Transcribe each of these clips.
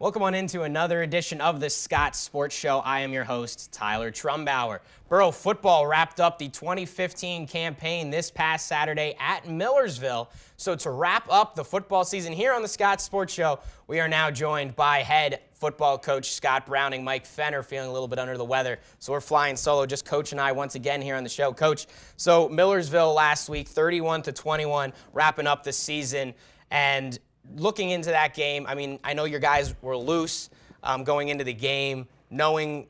Welcome on into another edition of the Scots Sports Show. I am your host, Tyler Trumbauer. Borough football wrapped up the 2015 campaign this past Saturday at Millersville. So to wrap up the football season here on the Scots Sports Show, we are now joined by head football coach Scott Browning. Mike Fenner feeling a little bit under the weather, so we're flying solo, just Coach and I once again here on the show. Coach, so Millersville last week, 31-21, wrapping up the season, and looking into that game, I mean, I know your guys were loose going into the game, knowing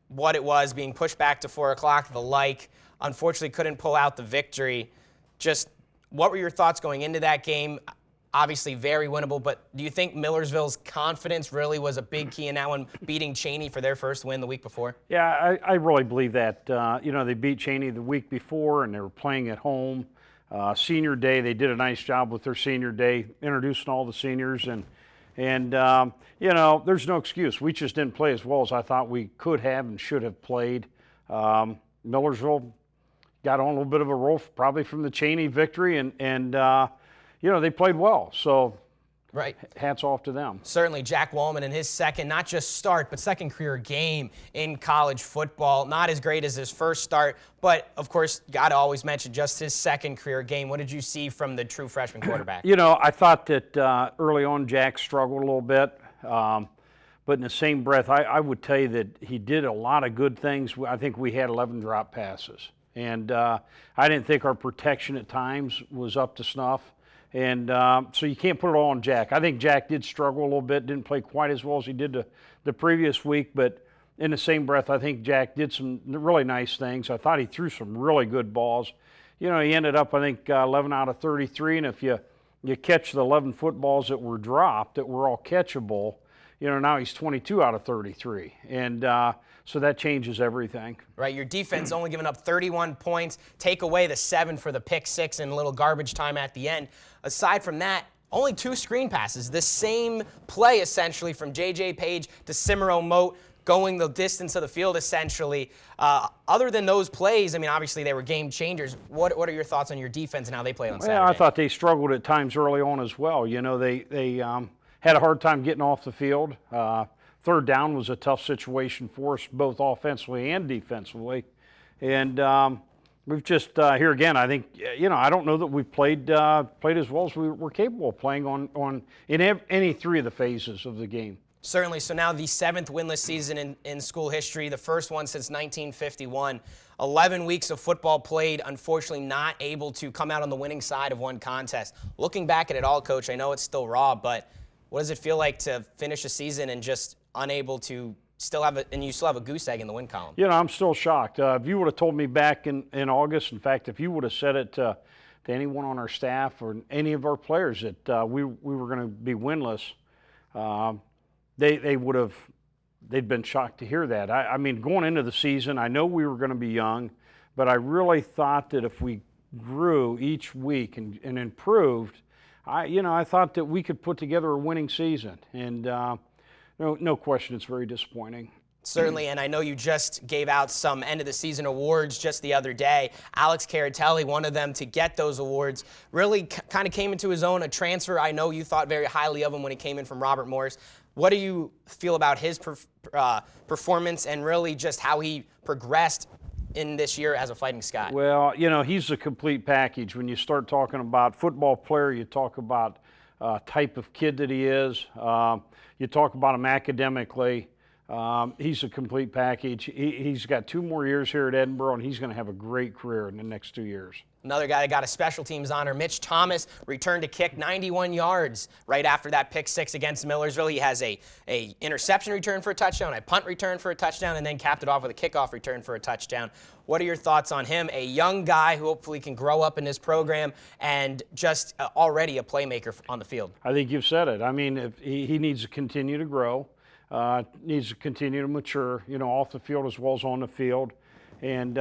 what it was, being pushed back to 4 o'clock, the like. Unfortunately, couldn't pull out the victory. Just what were your thoughts going into that game? Obviously, very winnable, but do you think Millersville's confidence really was a big key in that one, beating Cheney for their first win the week before? Yeah, I really believe that. They beat Cheney the week before, and they were playing at home. Senior day, they did a nice job with their senior day, introducing all the seniors, and there's no excuse. We just didn't play as well as I thought we could have and should have played. Millersville got on a little bit of a roll, probably from the Cheney victory, and they played well. So, right, hats off to them. Certainly, Jack Wallman in his second, not just start, but second career game in college football. Not as great as his first start, but of course, got to always mention just his second career game. What did you see from the true freshman quarterback? I thought that early on Jack struggled a little bit, but in the same breath, I would tell you that he did a lot of good things. I think we had 11 drop passes, and I didn't think our protection at times was up to snuff. And so you can't put it all on Jack. I think Jack did struggle a little bit, didn't play quite as well as he did the previous week, but in the same breath, I think Jack did some really nice things. I thought he threw some really good balls. He ended up, I think, 11 out of 33, and if you catch the 11 footballs that were dropped, that were all catchable, now he's 22 out of 33. And so that changes everything. Right, your defense only giving up 31 points, take away the 7 for the pick 6 and a little garbage time at the end. Aside from that, only 2 screen passes. The same play, essentially, from J.J. Page to Simero Moat, going the distance of the field, essentially. Other than those plays, I mean, obviously they were game changers. What are your thoughts on your defense and how they played on Saturday? Well, I thought they struggled at times early on as well. They had a hard time getting off the field. Third down was a tough situation for us, both offensively and defensively. And we've just, here again, I think, I don't know that we played as well as we were capable of playing in any 3 of the phases of the game. Certainly. So now the 7th winless season in school history, the first one since 1951. 11 weeks of football played, unfortunately not able to come out on the winning side of one contest. Looking back at it all, Coach, I know it's still raw, but what does it feel like to finish a season and just unable to still have you still have a goose egg in the win column? I'm still shocked. If you would have told me back in August, in fact, if you would have said it to anyone on our staff or any of our players that we were going to be winless, they'd been shocked to hear that. I mean, going into the season, I know we were going to be young, but I really thought that if we grew each week and improved, I thought that we could put together a winning season. And no question, it's very disappointing. Certainly, and I know you just gave out some end-of-the-season awards just the other day. Alex Caratelli, one of them to get those awards, really kind of came into his own, a transfer. I know you thought very highly of him when he came in from Robert Morris. What do you feel about his performance and really just how he progressed in this year as a Fighting Scot? Well, he's a complete package. When you start talking about football player, you talk about type of kid that he is. You talk about him academically. He's a complete package. He's got 2 more years here at Edinboro, and he's going to have a great career in the next 2 years. Another guy that got a special teams honor, Mitch Thomas, returned to kick 91 yards right after that pick 6 against Millersville. He has a interception return for a touchdown, a punt return for a touchdown, and then capped it off with a kickoff return for a touchdown. What are your thoughts on him? A young guy who hopefully can grow up in this program and just already a playmaker on the field. I think you've said it. I mean, he needs to continue to grow, needs to continue to mature, off the field as well as on the field. And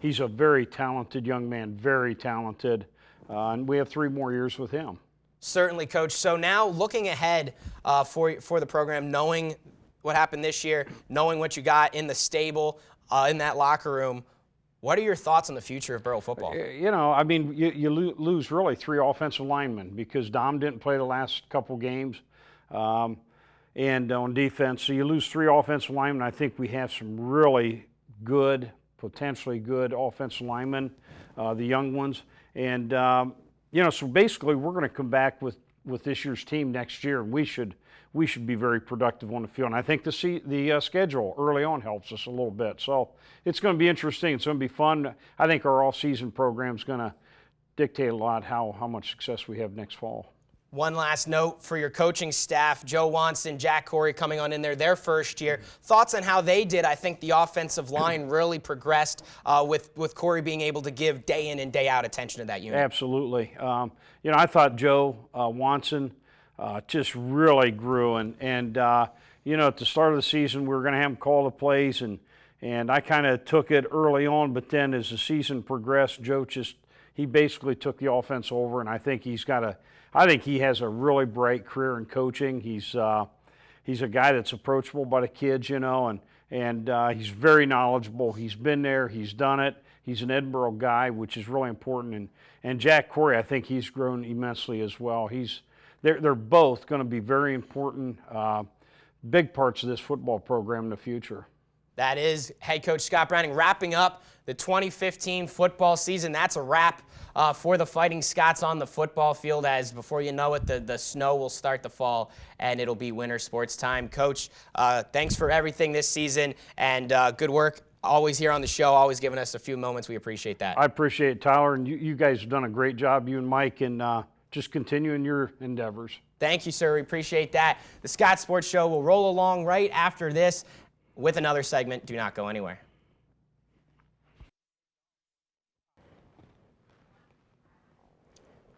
he's a very talented young man, very talented. And we have 3 more years with him. Certainly, Coach. So now looking ahead for the program, knowing what happened this year, knowing what you got in the stable, in that locker room, what are your thoughts on the future of Borough football? I mean, you lose really 3 offensive linemen because Dom didn't play the last couple games. and on defense. So you lose 3 offensive linemen. I think we have some really good, potentially good offensive linemen, the young ones. And, so basically we're going to come back with this year's team next year, and we should be very productive on the field. And I think the schedule early on helps us a little bit. So it's going to be interesting. It's going to be fun. I think our all-season program is going to dictate a lot how much success we have next fall. One last note for your coaching staff, Joe Watson, Jack Corey coming on in there their first year. Thoughts on how they did? I think the offensive line really progressed with Corey being able to give day in and day out attention to that unit. Absolutely. I thought Joe Watson just really grew. And at the start of the season, we were going to have him call the plays, and I kind of took it early on. But then as the season progressed, Joe he basically took the offense over, and I think he has a really bright career in coaching. He's a guy that's approachable by the kids, and he's very knowledgeable. He's been there, he's done it. He's an Edinboro guy, which is really important. And Jack Corey, I think he's grown immensely as well. They're both going to be very important, big parts of this football program in the future. That is head coach Scott Browning wrapping up the 2015 football season. That's a wrap for the Fighting Scots on the football field, as before you know it, the snow will start to fall and it'll be winter sports time. Coach, thanks for everything this season, and good work always here on the show, always giving us a few moments. We appreciate that. I appreciate it, Tyler, and you guys have done a great job, you and Mike, and just continuing your endeavors. Thank you, sir. We appreciate that. The Scott Sports Show will roll along right after this with another segment. Do not go anywhere.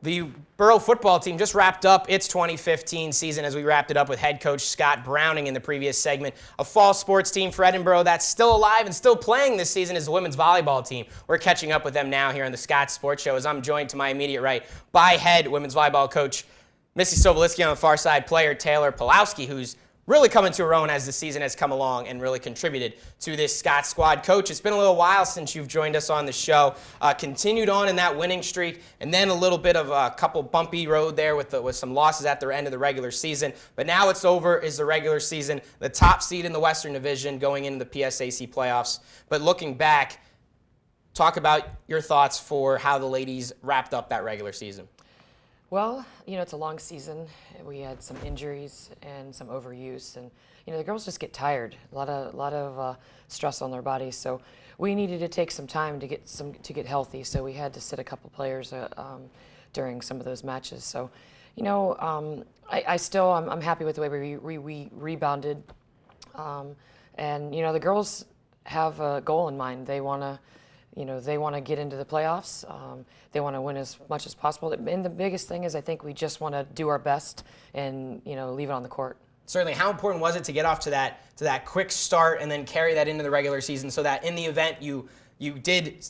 The Borough football team just wrapped up its 2015 season as we wrapped it up with head coach Scott Browning in the previous segment. A fall sports team for Edinboro that's still alive and still playing this season is the women's volleyball team. We're catching up with them now here on the Scott Sports Show as I'm joined to my immediate right by head women's volleyball coach Missy Soboleski, on the far side player Taylor Palowski, who's really coming to her own as the season has come along and really contributed to this Scott squad. Coach, it's been a little while since you've joined us on the show. Continued on in that winning streak, and then a little bit of a couple bumpy road there with some losses at the end of the regular season. But now it's over, is the regular season, the top seed in the Western Division going into the PSAC playoffs. But looking back, talk about your thoughts for how the ladies wrapped up that regular season. Well, it's a long season. We had some injuries and some overuse, and the girls just get tired. A lot of stress on their bodies. So we needed to take some time to get healthy. So we had to sit a couple players during some of those matches. So, I'm happy with the way we rebounded, and the girls have a goal in mind. They want to get into the playoffs. They want to win as much as possible. And the biggest thing is I think we just want to do our best and, leave it on the court. Certainly. How important was it to get off to that quick start and then carry that into the regular season so that in the event you did,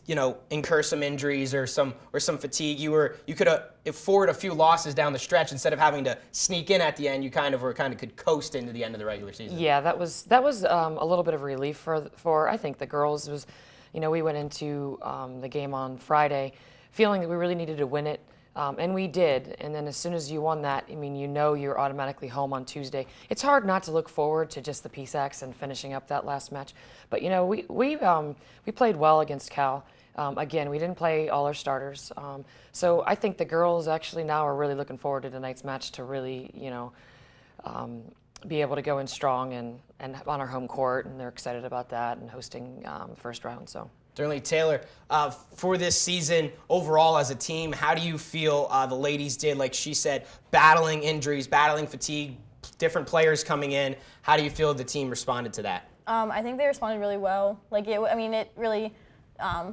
incur some injuries or some fatigue, you could afford a few losses down the stretch instead of having to sneak in at the end. You kind of could coast into the end of the regular season. Yeah, that was a little bit of relief for I think the girls. It was, we went into the game on Friday feeling that we really needed to win it, and we did. And then as soon as you won that, you're automatically home on Tuesday. It's hard not to look forward to just the PSACs and finishing up that last match. But we played well against Cal. Again, we didn't play all our starters, so I think the girls actually now are really looking forward to tonight's match to really be able to go in strong and on our home court, and they're excited about that and hosting the first round. So. Certainly. Taylor, for this season, overall as a team, how do you feel the ladies did, like she said, battling injuries, battling fatigue, different players coming in? How do you feel the team responded to that? I think they responded really well. It really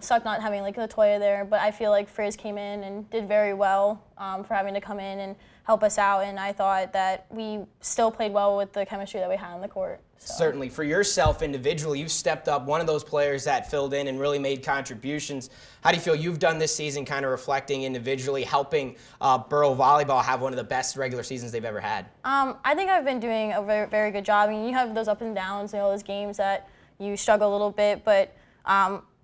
sucked not having Latoya there, but I feel like Frizz came in and did very well for having to come in and help us out, and I thought that we still played well with the chemistry that we had on the court. So. Certainly. For yourself individually, you've stepped up, one of those players that filled in and really made contributions. How do you feel you've done this season, kind of reflecting individually, helping Borough volleyball have one of the best regular seasons they've ever had? I think I've been doing a very, very good job. You have those ups and downs, those games that you struggle a little bit, but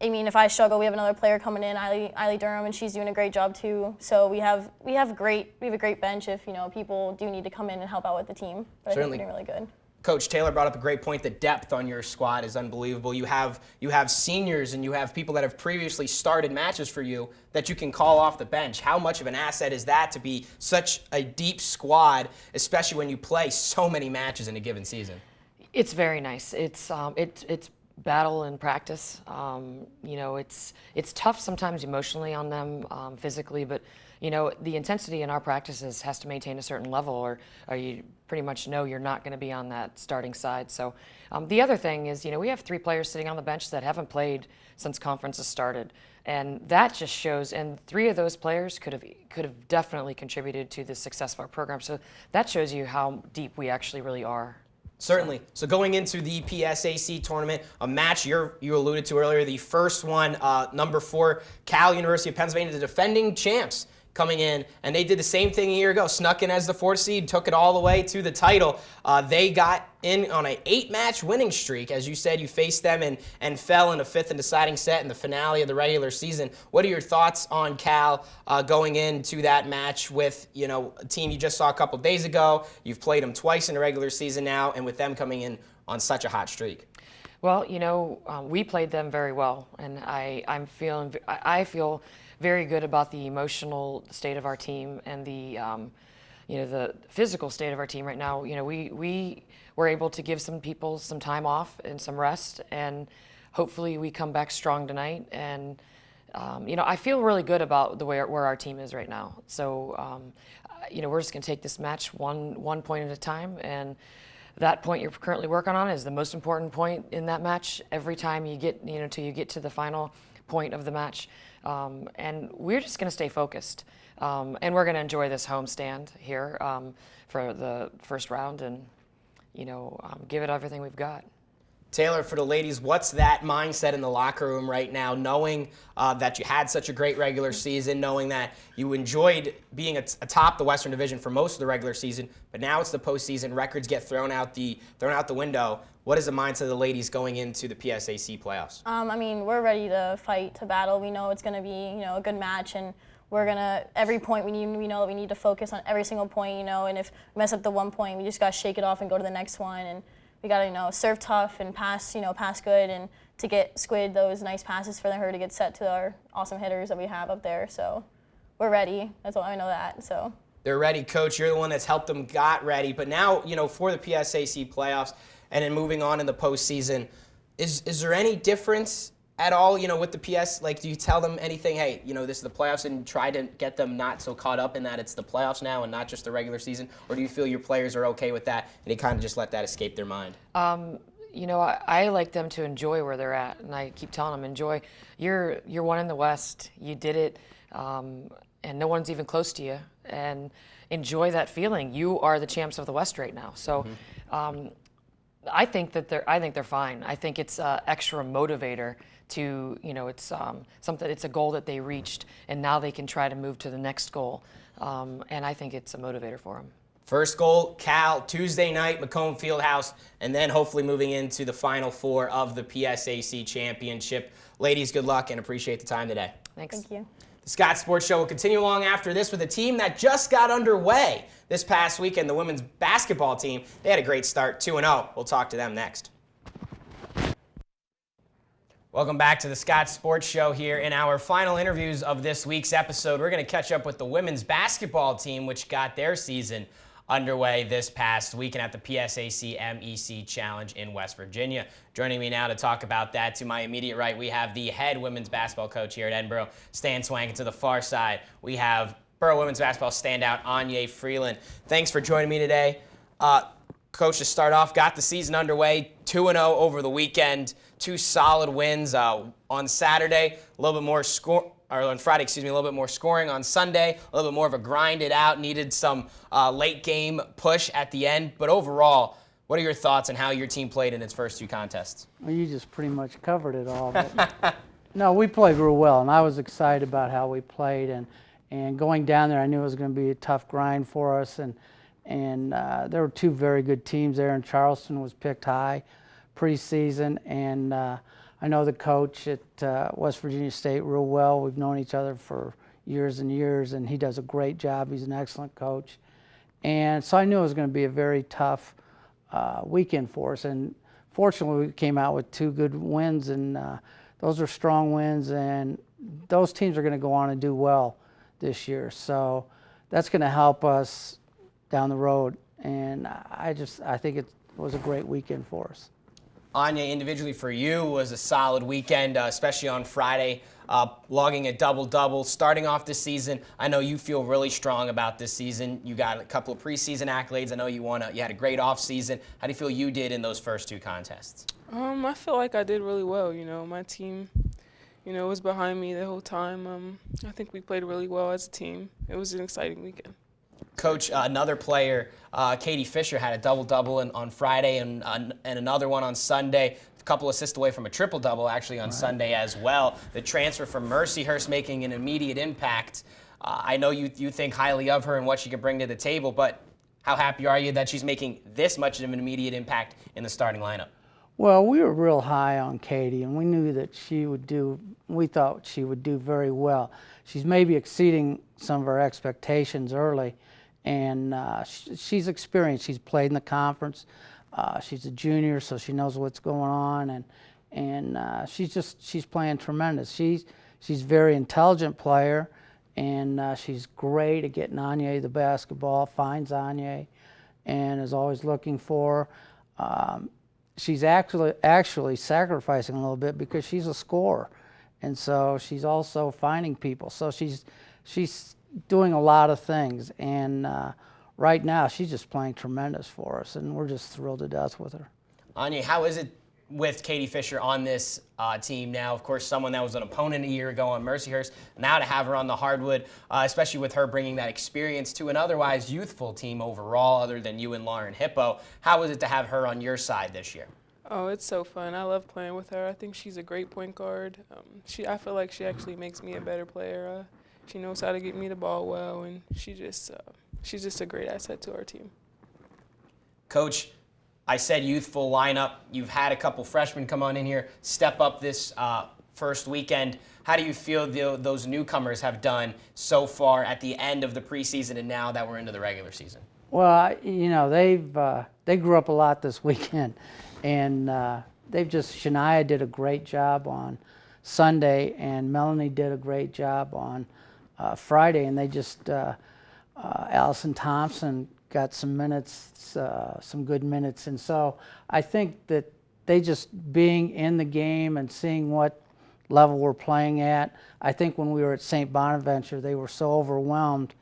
if I struggle, we have another player coming in, Aignee Durham, and she's doing a great job too. So we have a great bench if people do need to come in and help out with the team. But Certainly. I think we're doing really good. Coach Taylor brought up a great point. The depth on your squad is unbelievable. You have seniors and you have people that have previously started matches for you that you can call off the bench. How much of an asset is that to be such a deep squad, especially when you play so many matches in a given season? It's very nice. It's battle and practice. You know, it's tough sometimes emotionally on them, physically, but you know, the intensity in our practices has to maintain a certain level, or you pretty much know you're not going to be on that starting side. So the other thing is, you know, we have 3 players sitting on the bench that haven't played since conferences started, and that just shows. And 3 of those players could have definitely contributed to the success of our program. So that shows you how deep we actually really are. Certainly. So going into the PSAC tournament, a match you alluded to earlier, the first one, number 4, Cal University of Pennsylvania, the defending champs, coming in, and they did the same thing a year ago, snuck in as the 4th seed, took it all the way to the title. They got in on an 8-match winning streak. As you said, you faced them and fell in a 5th and deciding set in the finale of the regular season. What are your thoughts on Cal going into that match with, you know, a team you just saw a couple days ago? You've played them twice in the regular season now, and with them coming in on such a hot streak. Well, you know, we played them very well, and I feel very good about the emotional state of our team and the you know, the physical state of our team right now. You know, we were able to give some people some time off and some rest, and hopefully we come back strong tonight. And you know, I feel really good about the where our team is right now. So you know, we're just going to take this match one point at a time, and that point you're currently working on is the most important point in that match. Every time you get, you know, till you get to the final point of the match. And we're just going to stay focused. And we're going to enjoy this homestand here for the first round, and, you know, give it everything we've got. Taylor, for the ladies, what's that mindset in the locker room right now, knowing that you had such a great regular season, knowing that you enjoyed being atop the Western Division for most of the regular season, but now it's the postseason, records get thrown out the window. What is the mindset of the ladies going into the PSAC playoffs? I mean, we're ready to fight, to battle. We know it's going to be, you know, a good match, and we're going to, every point we know that we need to focus on every single point, you know, and if we mess up the one point, we just got to shake it off and go to the next one, and we got to, you know, serve tough and pass, you know, pass good, and to get Squid those nice passes for her to get set to our awesome hitters that we have up there. So we're ready. That's all I know that. So they're ready, Coach. You're the one that's helped them got ready. But now, you know, for the PSAC playoffs and then moving on in the postseason, is there any difference at all, you know, with the PS? Like, do you tell them anything? Hey, you know, this is the playoffs, and try to get them not so caught up in that it's the playoffs now and not just the regular season? Or do you feel your players are okay with that and they kind of just let that escape their mind? You know, I like them to enjoy where they're at, and I keep telling them, enjoy. You're one in the West. You did it, and no one's even close to you. And enjoy that feeling. You are the champs of the West right now. So, I think they're fine. I think it's an extra motivator to, you know, it's something. It's a goal that they reached, and now they can try to move to the next goal. And I think it's a motivator for them. First goal, Cal, Tuesday night, Macomb Fieldhouse, and then hopefully moving into the Final Four of the PSAC Championship. Ladies, good luck and appreciate the time today. Thanks. thank you. The Scots Sports Show will continue along after this with a team that just got underway this past weekend, the women's basketball team. They had a great start, 2-0. We'll talk to them next. Welcome back to the Scots Sports Show here. In our final interviews of this week's episode, we're going to catch up with the women's basketball team, which got their season underway this past weekend at the PSAC MEC Challenge in West Virginia. Joining me now to talk about that, to my immediate right, we have the head women's basketball coach here at Edinboro, Stan Swank, and to the far side, we have Borough women's basketball standout Aignee Freeland. Thanks for joining me today. Coach, to start off, got the season underway, 2-0 over the weekend, 2 solid wins on Saturday, a little bit more on Friday, a little bit more scoring on Sunday, a little bit more of a grind it out, needed some late game push at the end. But overall, what are your thoughts on how your team played in its first 2 contests? Well, you just pretty much covered it all. But no, we played real well, and I was excited about how we played. And going down there, I knew it was going to be a tough grind for us. And there were 2 very good teams there, and Charleston was picked high preseason. And I know the coach at West Virginia State real well. We've known each other for years and years, and he does a great job. He's an excellent coach. And so I knew it was going to be a very tough weekend for us. And fortunately, we came out with 2 good wins, and those are strong wins, and those teams are going to go on and do well this year. So that's going to help us down the road. And I think it was a great weekend for us. Aignee, individually for you, was a solid weekend, especially on Friday, logging a double-double. Starting off the season, I know you feel really strong about this season. You got a couple of preseason accolades. I know you had a great offseason. How do you feel you did in those first 2 contests? I feel like I did really well. My team, was behind me the whole time. I think we played really well as a team. It was an exciting weekend. Coach, another player, Katie Fisher, had a double-double on Friday and another one on Sunday. A couple assists away from a triple-double, actually, on Sunday as well. The transfer from Mercyhurst making an immediate impact. I know you think highly of her and what she can bring to the table, but how happy are you that she's making this much of an immediate impact in the starting lineup? Well, we were real high on Katie, and we knew that we thought she would do very well. She's maybe exceeding some of our expectations early, and she's experienced. She's played in the conference. She's a junior, so she knows what's going on, and she's playing tremendous. She's a very intelligent player, and she's great at getting Aignee the basketball, finds Aignee, and is always looking for her. She's actually sacrificing a little bit because she's a scorer, and so she's also finding people. So she's doing a lot of things, and right now she's just playing tremendous for us, and we're just thrilled to death with her. Aignee, how is it with Katie Fisher on this team now? Of course, someone that was an opponent a year ago on Mercyhurst, now to have her on the hardwood, especially with her bringing that experience to an otherwise youthful team overall, other than you and Lauren Hippo. How is it to have her on your side this year? Oh, it's so fun. I love playing with her. I think she's a great point guard. I feel like she actually makes me a better player. She knows how to get me the ball well, and she's just a great asset to our team. Coach, I said youthful lineup. You've had a couple freshmen come on in here, step up this first weekend. How do you feel those newcomers have done so far at the end of the preseason and now that we're into the regular season? Well, they grew up a lot this weekend, and Shania did a great job on Sunday, and Melanie did a great job on Friday, and they just Allison Thompson got some minutes, some good minutes, and so I think that they just being in the game and seeing what level we're playing at. I think when we were at St. Bonaventure, they were so overwhelmed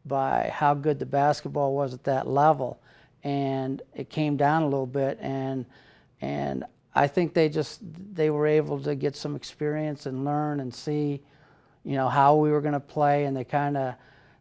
by how good the basketball was at that level, and it came down a little bit, and I think they were able to get some experience and learn and see, how we were going to play, and they kind of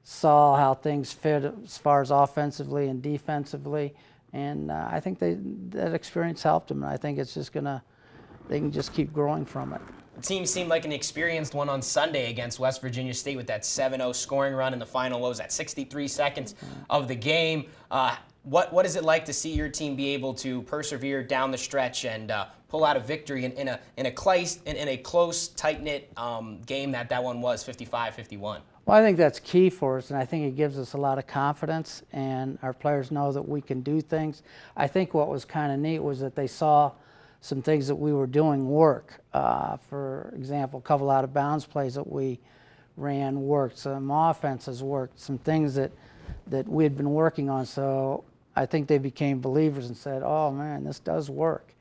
saw how things fit as far as offensively and defensively, and I think that experience helped them, and I think it's just they can just keep growing from it. The team seemed like an experienced one on Sunday against West Virginia State with that 7-0 scoring run in the final. What was that, 63 seconds of the game? What is it like to see your team be able to persevere down the stretch and pull out a victory in a close, tight-knit game that one was, 55-51? Well, I think that's key for us, and I think it gives us a lot of confidence, and our players know that we can do things. I think what was kind of neat was that they saw some things that we were doing work. For example, a couple out-of-bounds plays that we ran worked, some offenses worked, some things that we had been working on. So I think they became believers and said, oh, man, this does work.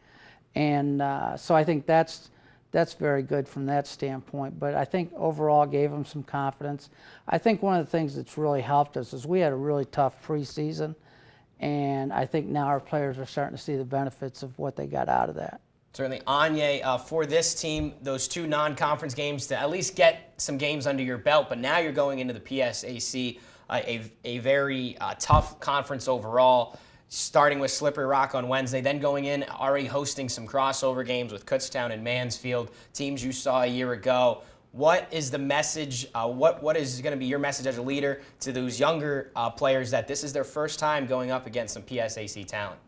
And so I think that's very good from that standpoint. But I think overall gave them some confidence. I think one of the things that's really helped us is we had a really tough preseason, and I think now our players are starting to see the benefits of what they got out of that. Certainly. Aignee, for this team, those 2 non-conference games to at least get some games under your belt, but now you're going into the PSAC, a very tough conference overall, starting with Slippery Rock on Wednesday, then going in, already hosting some crossover games with Kutztown and Mansfield, teams you saw a year ago. What is the message, what is going to be your message as a leader to those younger players that this is their first time going up against some PSAC talent?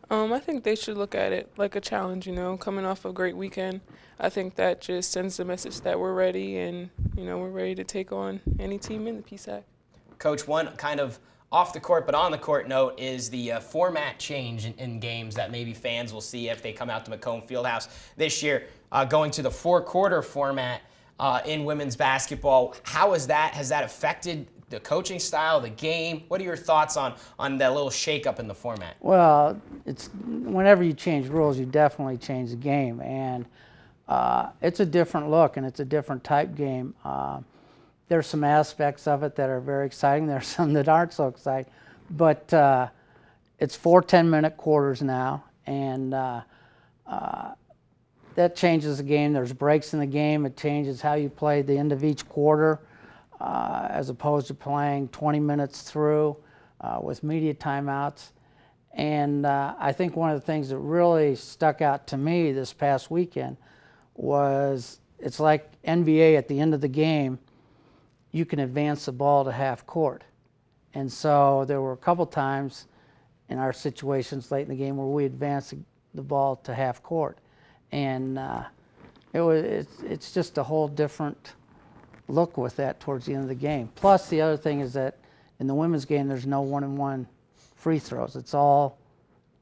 I think they should look at it like a challenge, coming off a great weekend. I think that just sends the message that we're ready and, we're ready to take on any team in the PSAC. Coach, one kind of off the court but on the court note is the format change in games that maybe fans will see if they come out to Macomb Fieldhouse this year, going to the 4-quarter format in women's basketball. How is that? Has that affected the coaching style, the game? What are your thoughts on that little shakeup in the format? Well, it's whenever you change rules, you definitely change the game, and it's a different look and it's a different type game. There's some aspects of it that are very exciting. There's some that aren't so exciting, but it's 4 10-minute quarters now, and that changes the game. There's breaks in the game. It changes how you play the end of each quarter, as opposed to playing 20 minutes through with media timeouts. And I think one of the things that really stuck out to me this past weekend was it's like NBA at the end of the game, you can advance the ball to half court. And so there were a couple times in our situations late in the game where we advanced the ball to half court. And it's just a whole different look with that towards the end of the game. Plus the other thing is that in the women's game there's no 1-and-1 free throws. It's all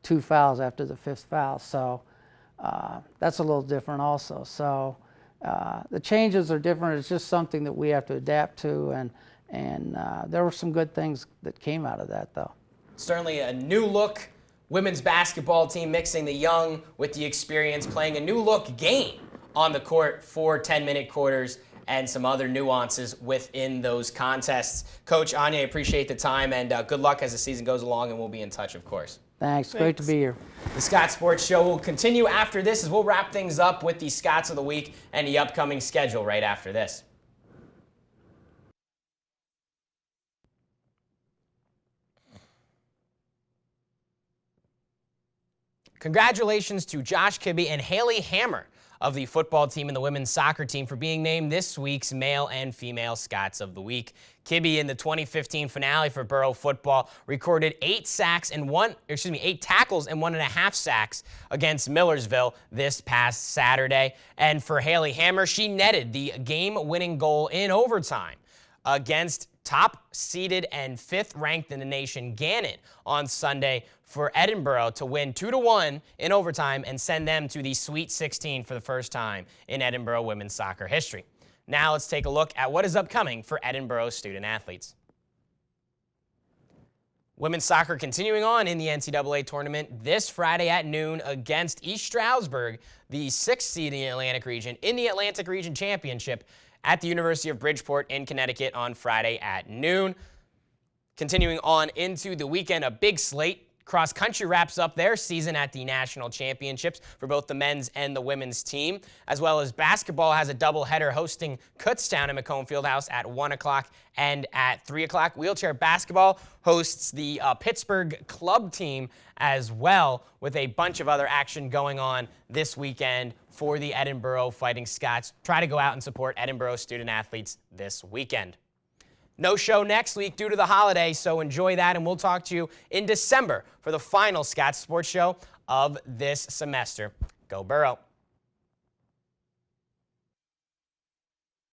2 fouls after the 5th foul. So that's a little different also. So the changes are different. It's just something that we have to adapt to, and there were some good things that came out of that, though. Certainly a new look women's basketball team, mixing the young with the experience, playing a new look game on the court for 10-minute quarters and some other nuances within those contests. Coach Aignee, I appreciate the time, and good luck as the season goes along, and we'll be in touch, of course. Thanks. Great to be here. The Scots Sports Show will continue after this as we'll wrap things up with the Scots of the Week and the upcoming schedule right after this. Congratulations to Josh Kibbe and Haley Hammer of the football team and the women's soccer team for being named this week's male and female Scots of the Week. Kibbe in the 2015 finale for Borough football recorded 8 tackles and 1.5 sacks against Millersville this past Saturday. And for Haley Hammer, she netted the game-winning goal in overtime against top-seeded and 5th ranked in the nation Gannett on Sunday for Edinburgh to win 2-1 in overtime and send them to the Sweet 16 for the first time in Edinburgh women's soccer history. Now let's take a look at what is upcoming for Edinburgh student athletes. Women's soccer continuing on in the NCAA tournament this Friday at noon against East Stroudsburg, the 6th seed in the Atlantic region, in the Atlantic Region Championship at the University of Bridgeport in Connecticut on Friday at noon. Continuing on into the weekend, a big slate. Cross country wraps up their season at the national championships for both the men's and the women's team, as well as basketball has a doubleheader hosting Kutztown at Macomb Fieldhouse at 1 o'clock and at 3 o'clock. Wheelchair basketball hosts the Pittsburgh club team as well, with a bunch of other action going on this weekend for the Edinburgh Fighting Scots. Try to go out and support Edinburgh student athletes this weekend. No show next week due to the holiday, so enjoy that, and we'll talk to you in December for the final Scots Sports Show of this semester. Go Borough.